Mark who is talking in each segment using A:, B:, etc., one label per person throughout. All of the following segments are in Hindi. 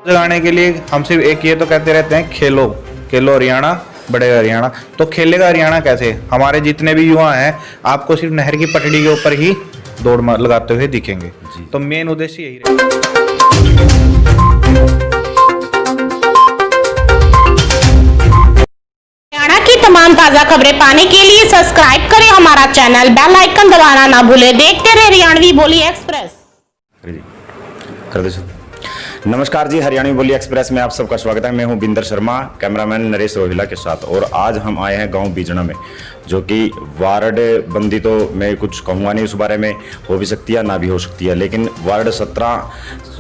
A: जगाने के लिए हम सिर्फ एक ये तो कहते रहते हैं, खेलो खेलो हरियाणा बढ़ेगा हरियाणा। तो खेलेगा हरियाणा कैसे? हमारे जितने भी युवा हैं आपको सिर्फ नहर की पटड़ी के ऊपर ही दौड़ लगाते हुए दिखेंगे। तो मेन उद्देश्य यही रहेगा।
B: हरियाणा की तमाम ताजा खबरें पाने के लिए सब्सक्राइब करें हमारा चैनल, बेल आइकन दबाना ना भूलें। देखते रहे हरियाणवी बोली एक्सप्रेस।
C: नमस्कार जी, हरियाणवी बोली एक्सप्रेस में आप सबका स्वागत है। मैं हूं बिंदर शर्मा, कैमरामैन नरेश रोहिला के साथ। और आज हम आए हैं गांव बीजना में, जो कि वार्ड बंदी तो मैं कुछ कहूँगा नहीं, उस बारे में हो भी सकती है ना भी हो सकती है, लेकिन वार्ड 17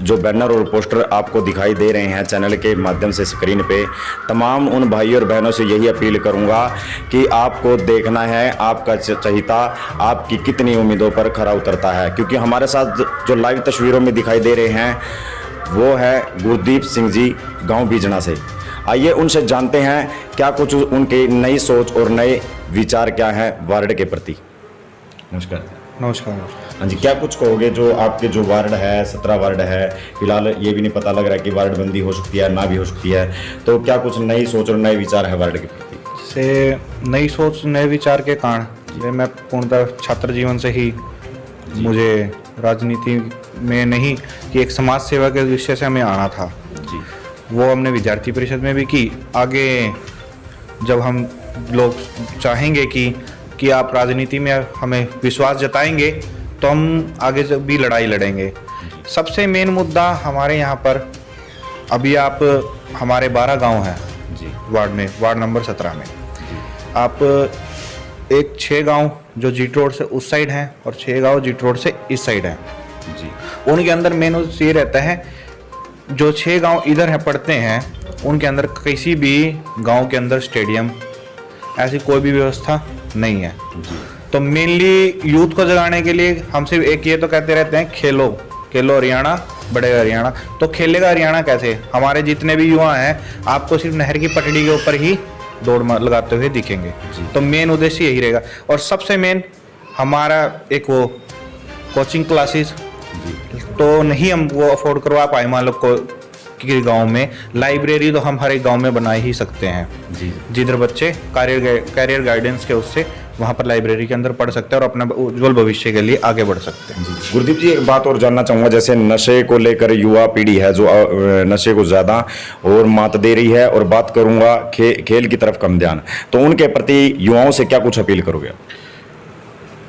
C: जो बैनर और पोस्टर आपको दिखाई दे रहे हैं चैनल के माध्यम से स्क्रीन पे, तमाम उन भाइयों और बहनों से यही अपील करूँगा कि आपको देखना है आपका चहिता आपकी कितनी उम्मीदों पर खरा उतरता है। क्योंकि हमारे साथ जो लाइव तस्वीरों में दिखाई दे रहे हैं वो है गुरदीप सिंह जी गांव बीजना से। आइए उनसे जानते हैं क्या कुछ उनकी नई सोच और नए विचार क्या है वार्ड के प्रति। नमस्कार।
A: नमस्कार।
C: हाँ जी, क्या कुछ कहोगे जो आपके जो वार्ड है 17 वार्ड है, फिलहाल ये भी नहीं पता लग रहा है कि वार्ड बंदी हो सकती है ना भी हो सकती है, तो क्या कुछ नई सोच और नए विचार है वार्ड के प्रति?
A: से नई सोच नए विचार के कारण मैं पूर्णतः छात्र जीवन से ही मुझे राजनीति में नहीं कि एक समाज सेवा के विषय से हमें आना था
C: जी।
A: वो हमने विद्यार्थी परिषद में भी की। आगे जब हम लोग चाहेंगे कि आप राजनीति में हमें विश्वास जताएंगे तो हम आगे जब भी लड़ाई लड़ेंगे। सबसे मेन मुद्दा हमारे यहाँ पर अभी आप हमारे 12 गांव हैं
C: जी
A: वार्ड में, वार्ड नंबर 17 में आप एक 6 गांव जो जीट रोड से उस साइड हैं और 6 गांव जीट रोड से इस साइड हैं
C: जी।
A: उनके अंदर मेन ये रहता है, जो 6 गांव इधर है पड़ते हैं उनके अंदर किसी भी गांव के अंदर स्टेडियम ऐसी कोई भी व्यवस्था नहीं है। तो मेनली यूथ को जगाने के लिए हम सिर्फ एक ये तो कहते रहते हैं, खेलो खेलो हरियाणा बढ़ेगा हरियाणा। तो खेलेगा हरियाणा कैसे? हमारे जितने भी युवा हैं आपको सिर्फ नहर की पटड़ी के ऊपर ही दौड़ लगाते हुए दिखेंगे। तो मेन उद्देश्य यही रहेगा। और सबसे मेन हमारा एक वो कोचिंग क्लासेस तो नहीं हम वो अफोर्ड करवा पाए मान लो कि गांव में लाइब्रेरी तो हम हर एक गांव में बना ही सकते हैं
C: जी।
A: जिधर बच्चे कैरियर गाइडेंस के उससे वहाँ पर लाइब्रेरी के अंदर पढ़ सकते हैं और अपना उज्जवल भविष्य के लिए आगे बढ़ सकते हैं।
C: गुरदीप जी, एक बात और जानना चाहूँगा, जैसे नशे को लेकर युवा पीढ़ी है जो नशे को ज़्यादा और मात दे रही है, और बात करूँगा खेल की तरफ कम ध्यान, तो उनके प्रति युवाओं से क्या कुछ अपील करोगे?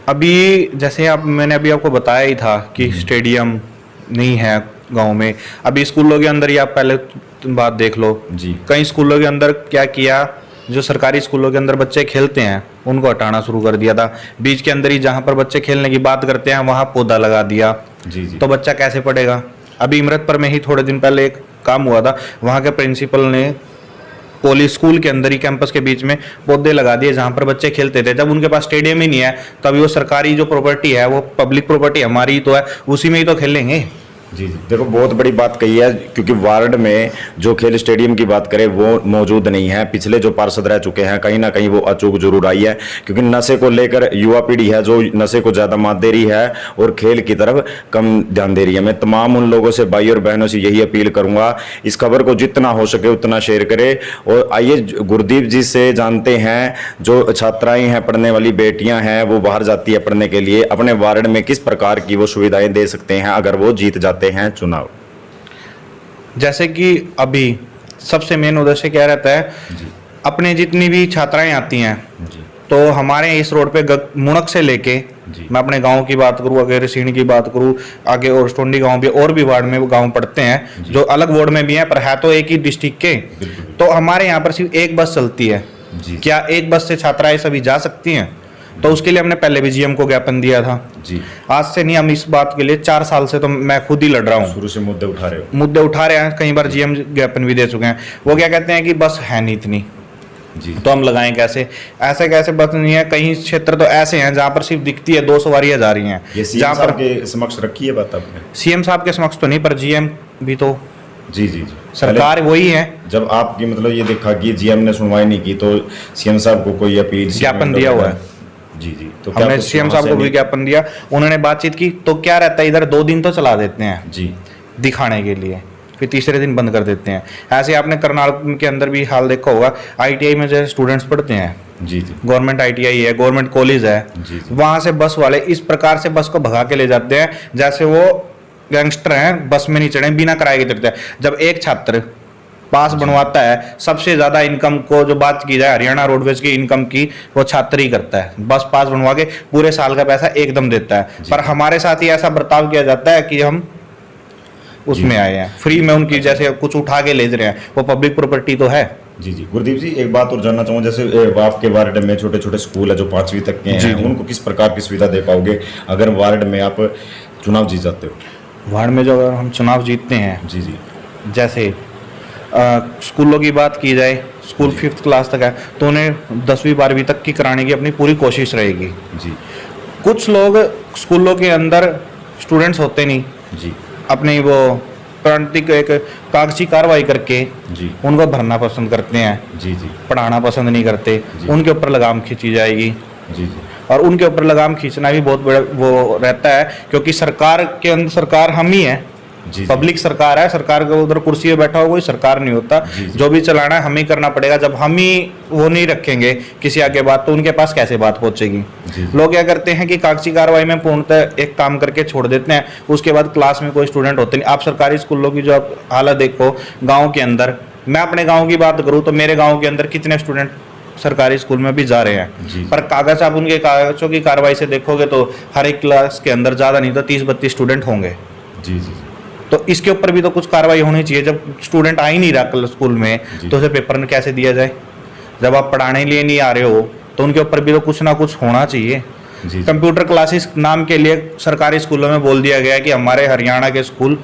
A: अभी जैसे मैंने अभी आपको बताया ही था कि स्टेडियम नहीं है गांव में। अभी स्कूलों के अंदर ही आप पहले बात देख लो
C: जी।
A: कई स्कूलों के अंदर क्या किया, जो सरकारी स्कूलों के अंदर बच्चे खेलते हैं उनको हटाना शुरू कर दिया था। बीच के अंदर ही जहाँ पर बच्चे खेलने की बात करते हैं वहाँ पौधा लगा दिया
C: जी जी।
A: तो बच्चा कैसे पढ़ेगा? अभी इमरतपुर में ही थोड़े दिन पहले एक काम हुआ था, वहाँ के प्रिंसिपल ने कॉलेज स्कूल के अंदर ही कैंपस के बीच में पौधे लगा दिए जहाँ पर बच्चे खेलते थे। जब उनके पास स्टेडियम ही नहीं है तो अभी वो सरकारी जो प्रॉपर्टी है वो पब्लिक प्रॉपर्टी हमारी ही तो है, उसी में ही तो खेलेंगे।
C: जी जी, देखो बहुत बड़ी बात कही है, क्योंकि वार्ड में जो खेल स्टेडियम की बात करें वो मौजूद नहीं है। पिछले जो पार्षद रह चुके हैं कहीं ना कहीं वो अचूक जरूर आई है, क्योंकि नशे को लेकर युवा पीढ़ी है जो नशे को ज़्यादा मात दे रही है और खेल की तरफ कम ध्यान दे रही है। मैं तमाम उन लोगों से, भाई और बहनों से यही अपील करूँगा, इस खबर को जितना हो सके उतना शेयर करें। और आइए गुरदीप जी से जानते हैं, जो छात्राएँ हैं, पढ़ने वाली बेटियाँ हैं, वो बाहर जाती है पढ़ने के लिए, अपने वार्ड में किस प्रकार की वो सुविधाएँ दे सकते हैं अगर वो जीत जाते हैं चुनाव?
A: जैसे कि अभी सबसे मेन उद्देश्य क्या रहता है, अपने जितनी भी छात्राएं आती हैं तो हमारे इस रोड पे मुणक से लेके, मैं अपने गांव की बात करूँ, अगर रसीण की बात करूँ, आगे और स्टोंडी गांव भी और भी वार्ड में गांव पड़ते हैं जो अलग वार्ड में भी हैं पर है तो एक ही डिस्ट्रिक्ट के। तो हमारे यहाँ पर सिर्फ एक बस चलती है। क्या एक बस से छात्राएं सभी जा सकती हैं? तो उसके लिए हमने पहले भी जीएम को ज्ञापन दिया था
C: जी।
A: आज से नहीं, हम इस बात के लिए 4 साल से तो मैं खुद ही लड़ रहा हूँ,
C: शुरू से मुद्दे उठा रहे
A: हैं। कई बार जीएम ज्ञापन भी दे चुके हैं। वो क्या कहते हैं कि बस है नहीं इतनी
C: जी।
A: तो हम लगाएं कैसे? ऐसे कैसे बस नहीं है? कई क्षेत्र तो ऐसे हैं जहाँ पर सिर्फ दिखती है 2 सवारियाँ जा रही हैं।
C: जहाँ पर के समक्ष रखी है बात आपने?
A: सीएम साहब के समक्ष तो नहीं, पर जीएम भी तो
C: जी जी जी
A: सरकार वही है।
C: जब आपकी मतलब ये देखा कि जीएम ने सुनवाई नहीं की तो सीएम साहब को कोई अपील
A: ज्ञापन दिया हुआ है
C: जी जी। तो
A: हमने सीएम साहब को भी ज्ञापन दिया, उन्होंने बातचीत की। तो क्या रहता है, इधर 2 दिन तो चला देते हैं
C: जी
A: दिखाने के लिए, फिर तीसरे दिन बंद कर देते हैं। ऐसे आपने करनाल के अंदर भी हाल देखा होगा, ITI में जैसे स्टूडेंट्स पढ़ते हैं,
C: जी जी
A: गवर्नमेंट ITI है, गवर्नमेंट कॉलेज है,
C: जी।
A: वहाँ से बस वाले इस प्रकार से बस को भगा के ले जाते हैं जैसे वो गैंगस्टर हैं, बस में नहीं चढ़े, बिना किराए के चढ़ते हैं। जब एक छात्र पास बनवाता है, सबसे ज्यादा इनकम को जो बात की जाए हरियाणा रोडवेज की इनकम की, वो छात्र ही करता है। बस पास बनवा के पूरे साल का पैसा एकदम देता है। पर हमारे साथ ही ऐसा बर्ताव किया जाता है कि हम उसमें आए हैं, फ्री में उनकी जैसे कुछ उठा के ले रहे हैं, वो पब्लिक प्रॉपर्टी तो है।
C: जी जी। गुरदीप जी, एक बात और जानना चाहूँगा, जैसे आपके वार्ड में छोटे छोटे स्कूल है जो 5वीं तक के हैं, उनको किस प्रकार की सुविधा दे पाओगे अगर वार्ड में आप चुनाव जीत जाते हो?
A: वार्ड में जो अगर हम चुनाव जीतते हैं,
C: जी जी,
A: जैसे स्कूलों की बात की जाए, स्कूल 5th क्लास तक है तो उन्हें 10वीं 12वीं तक की कराने की अपनी पूरी कोशिश रहेगी।
C: जी
A: कुछ लोग स्कूलों के अंदर स्टूडेंट्स होते नहीं,
C: जी
A: अपनी वो प्रांतिक एक कागजी कार्रवाई करके
C: जी
A: उनको भरना पसंद करते हैं,
C: जी जी
A: पढ़ाना पसंद नहीं करते,
C: जी।
A: उनके ऊपर लगाम खींची जाएगी।
C: जी जी
A: और उनके ऊपर लगाम खींचना भी बहुत बड़ा वो रहता है, क्योंकि सरकार के अंदर सरकार हम ही है,
C: जी
A: पब्लिक सरकार है, सरकार के उधर कुर्सी पे बैठा हुआ कोई सरकार नहीं होता।
C: जी, जी।
A: जो भी चलाना है हम ही करना पड़ेगा। जब हम ही वो नहीं रखेंगे किसी आगे बात, तो उनके पास कैसे बात पहुंचेगी?
C: जी, जी।
A: लोग क्या करते हैं कि कागजी कार्रवाई में पूर्णतः एक काम करके छोड़ देते हैं, उसके बाद क्लास में कोई स्टूडेंट होते नहीं। आप सरकारी स्कूलों की जो आप हालत देखो गाँव के अंदर, मैं अपने गाँव की बात करूँ तो मेरे गाँव के अंदर कितने स्टूडेंट सरकारी स्कूल में भी जा रहे हैं,
C: जी।
A: पर कागज आप उनके कागजों की कार्रवाई से देखोगे तो हर एक क्लास के अंदर ज़्यादा नहीं तो 30-32 स्टूडेंट होंगे।
C: जी जी
A: तो इसके ऊपर भी तो कुछ कार्रवाई होनी चाहिए। जब स्टूडेंट आ ही नहीं रहा स्कूल में
C: जी।
A: तो उसे पेपर में कैसे दिया जाए? जब आप पढ़ाने के लिए नहीं आ रहे हो तो उनके ऊपर भी तो कुछ ना कुछ होना चाहिए।
C: जी।
A: कंप्यूटर क्लासेस नाम के लिए सरकारी स्कूलों में बोल दिया गया है कि हमारे हरियाणा के स्कूल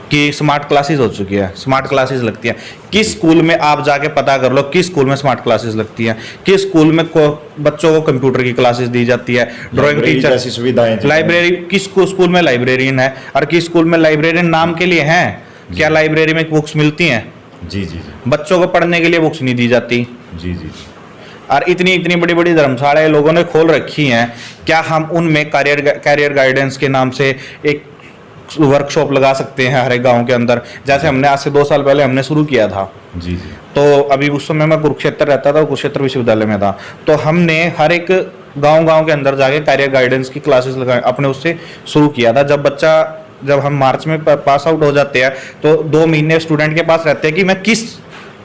A: की स्मार्ट क्लासेस हो चुकी है, स्मार्ट क्लासेस लगती हैं। किस स्कूल में आप जाके पता कर लो किस स्कूल में स्मार्ट क्लासेस लगती हैं, किस स्कूल में बच्चों को कंप्यूटर की क्लासेस दी जाती है, ड्राइंग टीचर,
C: ऐसी सुविधाएं,
A: लाइब्रेरी, किस स्कूल में लाइब्रेरियन है और किस स्कूल में लाइब्रेरियन नाम के लिए हैं? क्या लाइब्रेरी में बुक्स मिलती हैं?
C: जी जी
A: बच्चों को पढ़ने के लिए बुक्स नहीं दी जाती।
C: जी जी
A: और इतनी इतनी बड़ी बड़ी धर्मशालाएं लोगों ने खोल रखी हैं, क्या हम उनमें कैरियर गाइडेंस के नाम से एक वर्कशॉप लगा सकते हैं हर एक गाँव के अंदर? जैसे हमने आज से 2 साल पहले हमने शुरू किया था।
C: जी जी
A: तो अभी उस समय मैं कुरुक्षेत्र रहता था, कुरुक्षेत्र विश्वविद्यालय में था, तो हमने हर एक गांव के अंदर जाके कैरियर गाइडेंस की क्लासेस लगाए, अपने उससे शुरू किया था। जब हम मार्च में पास आउट हो जाते हैं तो 2 महीने स्टूडेंट के पास रहते हैं कि मैं किस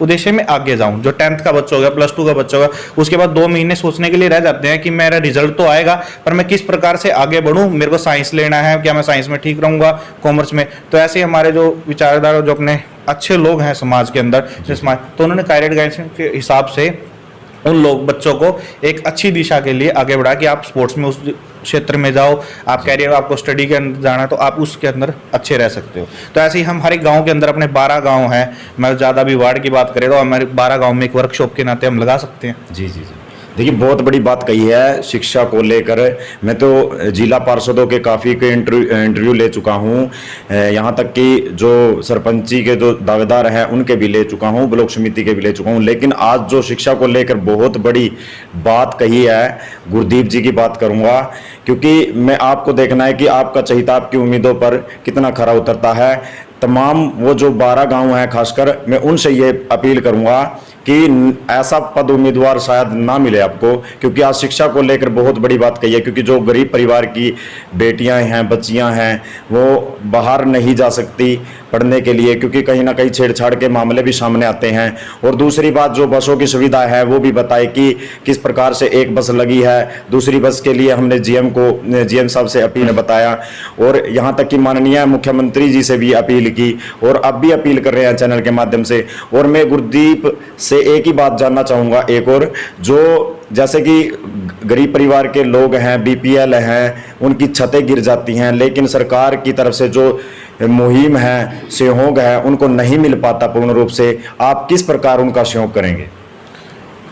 A: उद्देश्य में आगे जाऊं। जो 10th का बच्चा होगा, +2 का बच्चा होगा, उसके बाद 2 महीने सोचने के लिए रह जाते हैं कि मेरा रिजल्ट तो आएगा पर मैं किस प्रकार से आगे बढ़ूं, मेरे को साइंस लेना है, क्या मैं साइंस में ठीक रहूंगा, कॉमर्स में? तो ऐसे ही हमारे जो विचारधारा, जो अपने अच्छे लोग हैं समाज के अंदर, तो उन्होंने कैरियर गाइडेंस के हिसाब से उन लोग बच्चों को एक अच्छी दिशा के लिए आगे बढ़ा कि आप स्पोर्ट्स में उस क्षेत्र में जाओ, आप कैरियर, आपको स्टडी के अंदर जाना तो आप उसके अंदर अच्छे रह सकते हो। तो ऐसे ही हम हर एक गांव के अंदर, अपने 12 गांव हैं, मैं ज़्यादा भी वार्ड की बात करें तो हमारे 12 गांव में एक वर्कशॉप के नाते हम लगा सकते हैं।
C: जी जी जी। देखिए, बहुत बड़ी बात कही है शिक्षा को लेकर। मैं तो जिला पार्षदों के काफ़ी के इंटरव्यू ले चुका हूँ, यहाँ तक कि जो सरपंची के जो दावेदार हैं उनके भी ले चुका हूँ, ब्लॉक समिति के भी ले चुका हूँ। लेकिन आज जो शिक्षा को लेकर बहुत बड़ी बात कही है, गुरदीप जी की बात करूँगा, क्योंकि मैं आपको देखना है कि आपका चहिता आपकी उम्मीदों पर कितना खरा उतरता है। तमाम वो जो 12 गांव हैं, खासकर मैं उनसे ये अपील करूंगा कि ऐसा पद उम्मीदवार शायद ना मिले आपको, क्योंकि आज शिक्षा को लेकर बहुत बड़ी बात कही है। क्योंकि जो गरीब परिवार की बेटियां हैं, बच्चियां हैं, वो बाहर नहीं जा सकती पढ़ने के लिए, क्योंकि कहीं ना कहीं छेड़छाड़ के मामले भी सामने आते हैं। और दूसरी बात, जो बसों की सुविधा है वो भी बताए कि किस प्रकार से एक बस लगी है, दूसरी बस के लिए हमने जीएम साहब से अपील बताया, और यहाँ तक कि माननीय मुख्यमंत्री जी से भी अपील की, और अब भी अपील कर रहे हैं चैनल के माध्यम से। और मैं गुरदीप से एक ही बात जानना चाहूँगा, एक और, जो जैसे कि गरीब परिवार के लोग हैं, बीपीएल हैं, उनकी छतें गिर जाती हैं, लेकिन सरकार की तरफ से जो मुहिम है, सहयोग है, उनको नहीं मिल पाता पूर्ण रूप से। आप किस प्रकार उनका सहयोग करेंगे?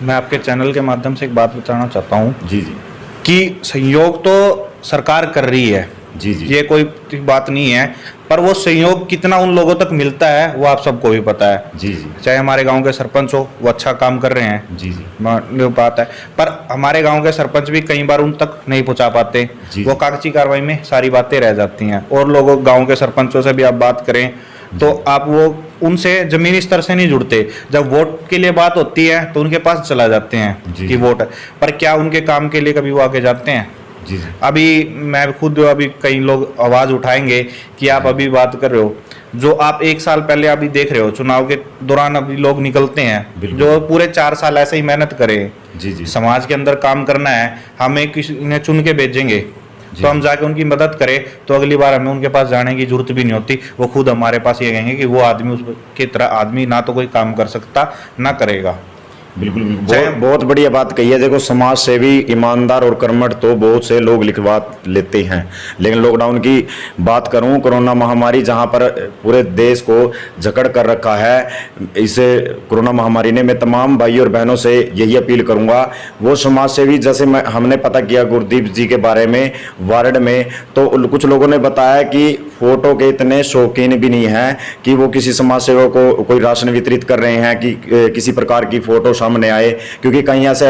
A: मैं आपके चैनल के माध्यम से एक बात बताना चाहता हूँ
C: जी जी
A: कि सहयोग तो सरकार कर रही है,
C: जी जी,
A: ये कोई बात नहीं है, पर वो सहयोग कितना उन लोगों तक मिलता है वो आप सबको भी पता है।
C: जी जी,
A: चाहे हमारे गांव के सरपंच हो, वो अच्छा काम कर रहे हैं,
C: जी जी,
A: वो बात है, पर हमारे गांव के सरपंच भी कई बार उन तक नहीं पहुंचा पाते,
C: जी।
A: वो कागजी कार्रवाई में सारी बातें रह जाती हैं। और लोगों गांव के सरपंचों से भी आप बात करें तो आप वो उनसे जमीनी स्तर से नहीं जुड़ते। जब वोट के लिए बात होती है तो उनके पास चला जाते हैं
C: जी।
A: कि वोट है, पर क्या उनके काम के लिए कभी वो आगे जाते हैं?
C: जी जी
A: अभी मैं खुद, अभी कई लोग आवाज उठाएंगे कि आप अभी बात कर रहे हो, जो आप 1 साल पहले अभी देख रहे हो चुनाव के दौरान अभी लोग निकलते हैं
C: बिल्कुल।
A: जो पूरे 4 साल ऐसे ही मेहनत करें,
C: जी जी
A: समाज के अंदर काम करना है, हमें किसी ने चुन के भेजेंगे
C: जी।
A: तो हम जाके उनकी मदद करें, तो अगली बार हमें उनके पास जाने की जरूरत भी नहीं होती। वो खुद हमारे पास ये कहेंगे कि वो आदमी उसके तरह आदमी ना तो कोई काम कर सकता ना करेगा।
C: बिल्कुल बिल्कुल। बहुत बढ़िया बात कही है। देखो, समाज सेवी, ईमानदार और कर्मठ तो बहुत से लोग लिखवा लेते हैं, लेकिन लॉकडाउन की बात करूं, कोरोना महामारी जहां पर पूरे देश को जकड़ कर रखा है, इसे कोरोना महामारी ने, मैं तमाम भाई और बहनों से यही अपील करूंगा, वो समाज सेवी, जैसे हमने पता किया गुरदीप जी के बारे में वार्ड में, तो कुछ लोगों ने बताया कि फोटो के इतने शौकीन भी नहीं है कि वो किसी समाज सेवक को कोई राशन वितरित कर रहे हैं कि किसी प्रकार की फोटो सामने आए। क्योंकि कहीं ऐसे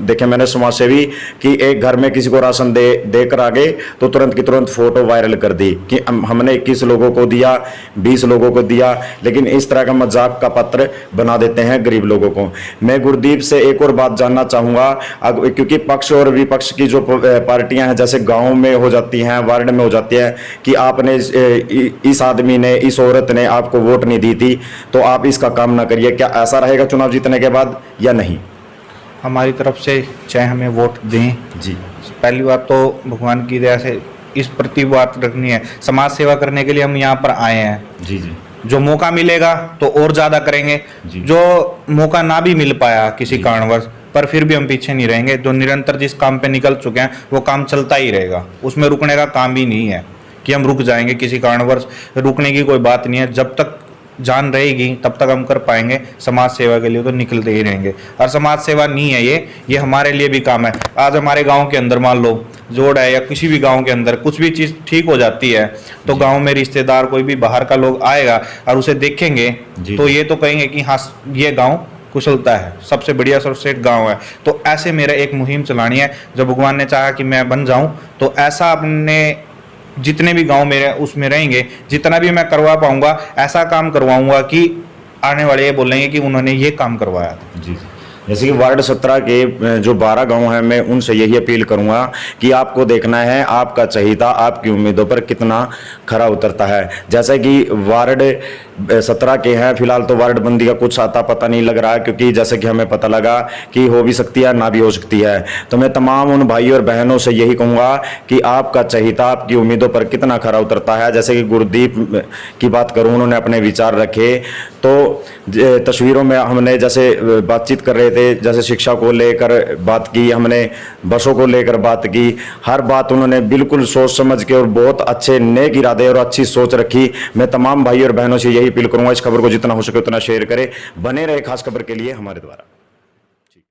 C: देखे मैंने समाज सेवी कि एक घर में किसी को राशन देकर आ गए तो तुरंत की तुरंत फोटो वायरल कर दी कि हमने 21 लोगों को दिया, 20 लोगों को दिया, लेकिन इस तरह का मजाक का पत्र बना देते हैं गरीब लोगों को। मैं गुरदीप से एक और बात जानना चाहूंगा, क्योंकि पक्ष और विपक्ष की जो पार्टियां हैं, जैसे गाँव में हो जाती हैं, वार्ड में हो जाती है कि आपने इस आदमी ने, इस औरत ने आपको वोट नहीं दी थी तो आप इसका काम ना करिए, क्या ऐसा रहेगा चुनाव जीतने के बाद या नहीं?
A: हमारी तरफ से चाहे हमें वोट दें,
C: जी,
A: पहली बात तो भगवान की दया से इस प्रति बात रखनी है, समाज सेवा करने के लिए हम यहाँ पर आए हैं।
C: जी जी
A: जो मौका मिलेगा तो और ज्यादा करेंगे,
C: जी।
A: जो मौका ना भी मिल पाया किसी कारणवश, पर फिर भी हम पीछे नहीं रहेंगे। जो निरंतर जिस काम पे निकल चुके हैं वो काम चलता ही रहेगा, उसमें रुकने का काम ही नहीं है कि हम रुक जाएंगे, किसी कारणवश रुकने की कोई बात नहीं है। जब तक जान रहेगी तब तक हम कर पाएंगे, समाज सेवा के लिए तो निकलते ही रहेंगे। और समाज सेवा नहीं है ये हमारे लिए भी काम है। आज हमारे गांव के अंदर मान लो जोड़ है या किसी भी गांव के अंदर कुछ भी चीज़ ठीक हो जाती है तो गांव में रिश्तेदार कोई भी बाहर का लोग आएगा और उसे देखेंगे तो ये तो कहेंगे कि हाँ ये गाँव कुशलता है, सबसे बढ़िया सर्वश्रेष्ठ गांव है। तो ऐसे मेरा एक मुहिम चलानी है, जब भगवान ने चाहा कि मैं बन जाऊं तो ऐसा अपने जितने भी गांव मेरे उसमें रहेंगे, जितना भी मैं करवा पाऊंगा ऐसा काम करवाऊंगा कि आने वाले ये बोलेंगे कि उन्होंने ये काम करवाया था।
C: जी। जैसे कि वार्ड 17 के जो 12 गांव हैं, मैं उनसे यही अपील करूंगा कि आपको देखना है आपका चहिता आपकी उम्मीदों पर कितना खरा उतरता है। जैसे कि वार्ड 17 के हैं, फिलहाल तो वार्ड बंदी का कुछ आता पता नहीं लग रहा है, क्योंकि जैसे कि हमें पता लगा कि हो भी सकती है ना भी हो सकती है। तो मैं तमाम उन भाई और बहनों से यही कहूँगा कि आपका चहिता आपकी उम्मीदों पर कितना खरा उतरता है। जैसे कि गुरदीप की बात करूँ, उन्होंने अपने विचार रखे, तो तस्वीरों में हमने जैसे बातचीत कर रहे थे, जैसे शिक्षा को लेकर बात की, हमने बसों को लेकर बात की, हर बात उन्होंने बिल्कुल सोच समझ के और बहुत अच्छे नेक इरादे और अच्छी सोच रखी। मैं तमाम भाई और बहनों से यही अपील करूंगा, इस खबर को जितना हो सके उतना शेयर करें, बने रहे खास खबर के लिए हमारे द्वारा।